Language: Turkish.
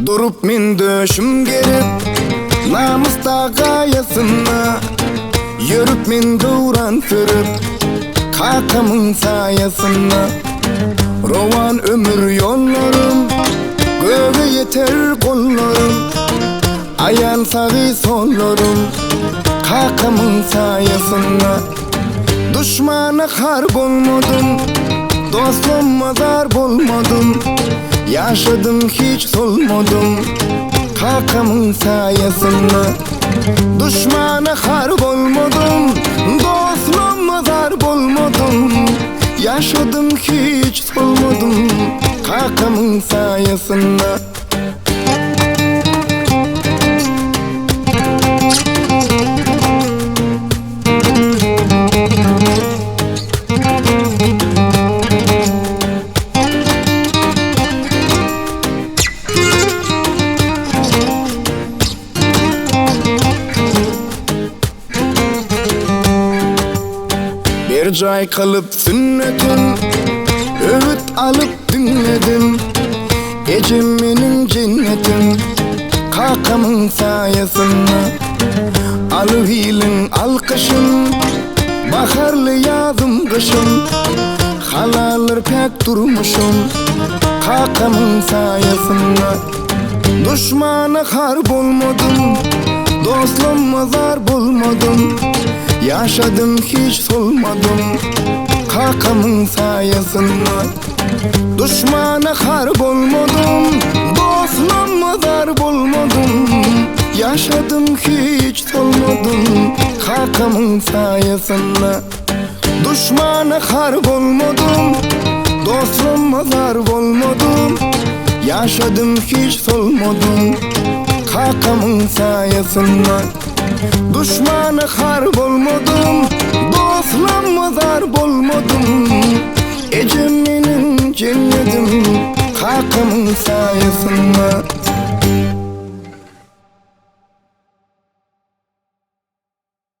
Durup men döşüm gerip namusta gayasına, yürüp men döwran sürüp kakamın sayasına. Rowan ömür yollarım, göğe yeter kollarım, ayan sağı sollarım kakamın sayasına. Düşmana har bolmadım, dostum mazar bolmadım, yaşadım hiç solmadım kakamın sayasına. Düşmana har bolmadım, dostum mazar bolmadım, yaşadım hiç solmadım kakamın sayasına. Bir jay kılıp sünnetim, öğüt alıp dinledim. Ecem menin cennetim kakamın sayasına. Alıvilin alkışın, baharlı yazım kışım, halalır pek durmuşum kakamın sayasına. Düşmana har bolmadım, dostum mazar bolmadım, yaşadım hiç solmadım kakamın sayasına. Düşmana har bolmadım, dostum mazar bolmadım, yaşadım hiç solmadım kakamın sayasına. Düşmana har bolmadım, dostum mazar bolmadım, yaşadım hiç solmadım kakamın sayasına. Düşmana har bolmadım, dostum mazar bolmadım, ecem menin cennetim kakamın sayasına.